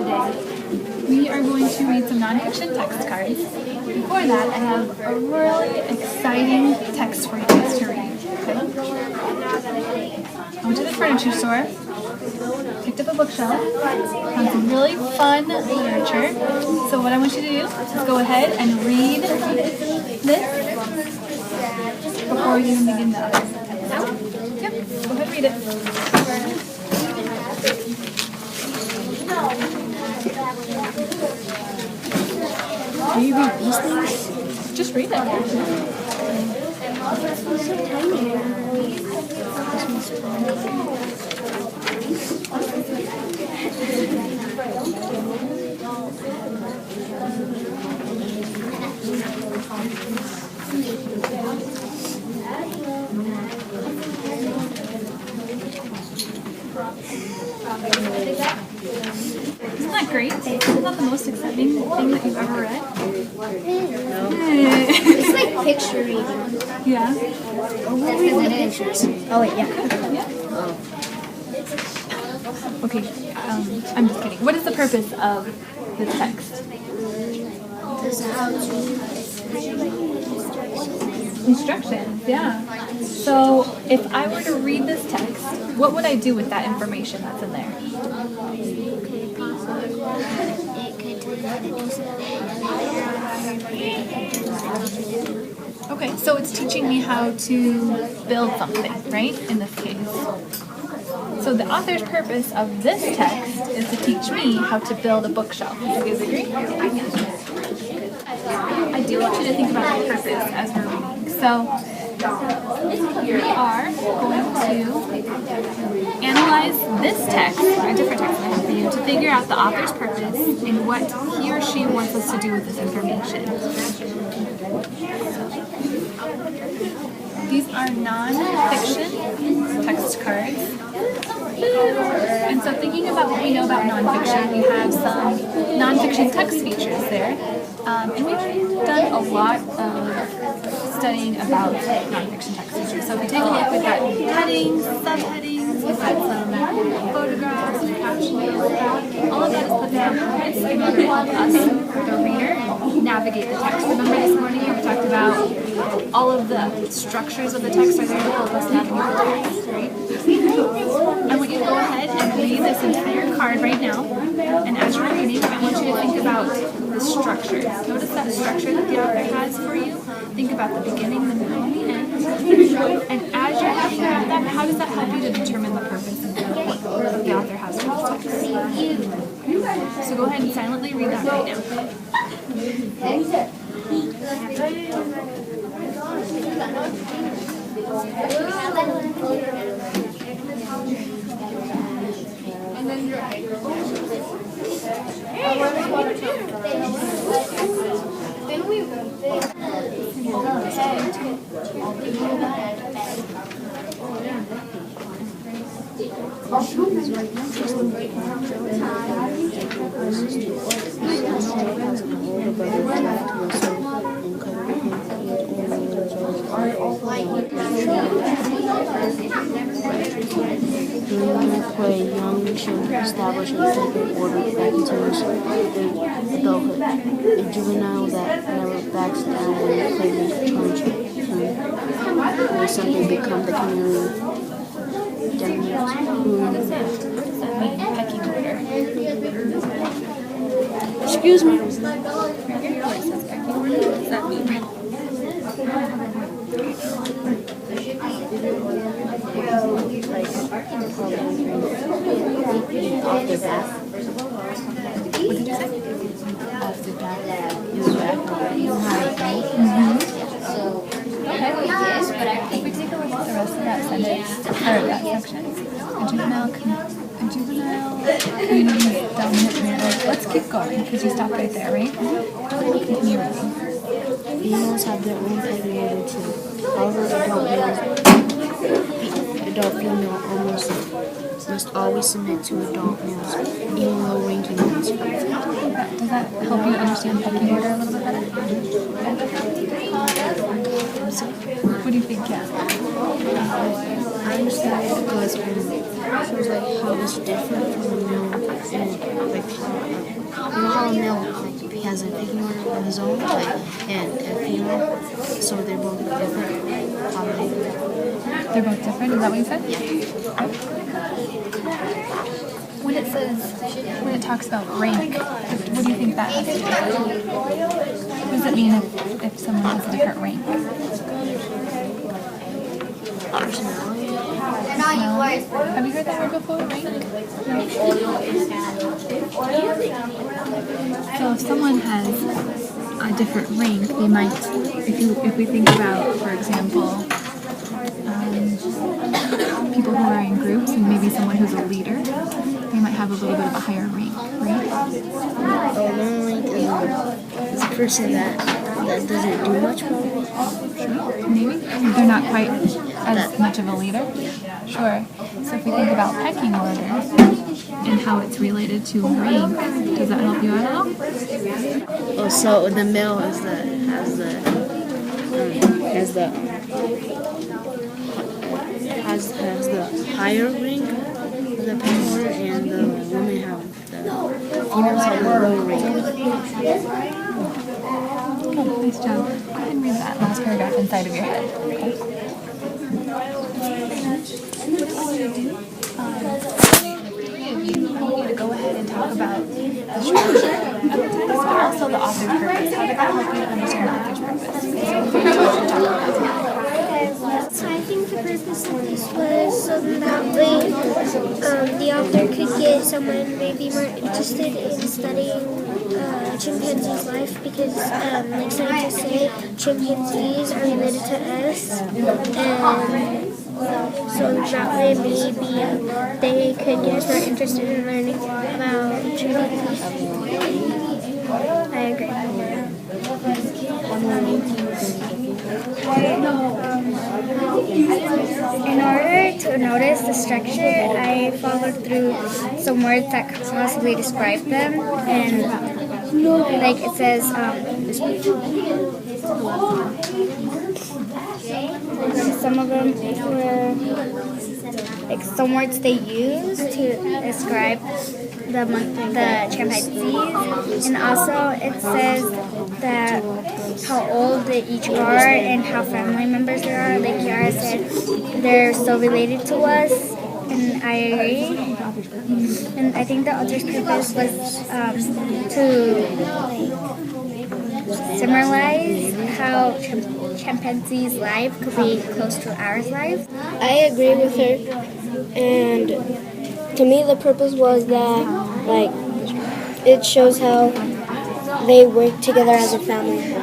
today. We are going to read some nonfiction text cards. Before that, I have a really exciting text for you guys to read. Okay? I went to the furniture store, picked up a bookshelf, found some really fun literature. So what I want you to do is go ahead and read this before we even begin the other. Yep, go ahead and read it. Do you read these things? Just read it. It's so tiny. Isn't that great? Isn't that the most exciting thing that you've ever read? No. It's like picture reading. Yeah. Oh, we're reading the pictures? Oh, wait, yeah. Okay, I'm just kidding. What is the purpose of this text? This is how to Instructions, yeah. So if I were to read this text, what would I do with that information that's in there? Okay, so it's teaching me how to build something, right? In this case. So the author's purpose of this text is to teach me how to build a bookshelf. Do you guys agree? I do want you to think about the purpose as we're reading. So we are going to analyze this text, a different text I have for you, to figure out the author's purpose and what he or she wants us to do with this information. These are non-fiction text cards. And so thinking about what we know about nonfiction, we have some nonfiction text features there. And we've done a lot of studying about nonfiction text features. So if you take a look, we've got headings, subheadings, we've got some photographs and captions. All of that is put there on purpose in order to help us, the reader, navigate the text. Remember this morning we talked about all of the structures of the text are there to help us navigate the text, right? I want you to go ahead and read this entire card right now. And as you're reading, I want you to think about the structure. Notice that structure that the author has for you. Think about the beginning, the middle, and the end. And as you're thinking about that, how does that help you to determine the purpose of what the author has for this text? So go ahead and silently read that right now. And then your then we play young should establish a sacred order that continues through adulthood. A juvenile that never backs down when players turn will someday become the community pecking order. Excuse me. Right here where it says pecking order, what does that mean? Off the bat. What did you say? Off the bat. You know how it goes. Okay. If we take a look at the rest of that sentence, or that section, a juvenile community dominant male. Let's keep going because you stopped right there, right? Continue reading. Females have their own pecking order too. However, adult female almost must always submit to adult males, even though ranking is perfect. Does that help you understand pecking order a little bit better? What do you think, Kat? I understand it because it shows like how it's different from a male, and like how a male like has a picking order of his own, like and a female, so they're both different. How They're both different, is that what you said? When it talks about rank, what do you think that has to do with? What does it mean if someone has a different rank? personality? Have you heard that word before, rank? So if someone has a different rank, they might, if we think about, for example, people who are in groups and maybe someone who's a leader, they might have a little bit of a higher rank, right? Low rank is a person that doesn't do much probably. Sure, maybe. They're not quite as much of a leader? Sure. So if we think about pecking order and how it's related to rank, does that help you out at all? Oh, so the male has the higher rank of the pecking order, and the women have the females have the lower rank. Oh, nice job. Go ahead and read that last paragraph inside of your head. Okay. What I want you to do, three of you, I want you to go ahead and talk about the structure of the text, but also the author's purpose. How did that help you understand the author's purpose? So I think the purpose of this was so that way the author could get someone maybe more interested in studying chimpanzees' life, because like scientists say, chimpanzees are related to us, and so that way maybe they could get more interested in learning about chimpanzees. I agree. In order to notice the structure, I followed through some words that could possibly describe them, and like it says, some of them were like some words they use to describe the chimpanzees, and also it says that how old they each are and how family members they are. Like Kiara said, they're so related to us, and I agree. And I think the author's purpose was to summarize how chimpanzees' life could be close to our lives. I agree with her, and to me the purpose was that it shows how they work together as a family.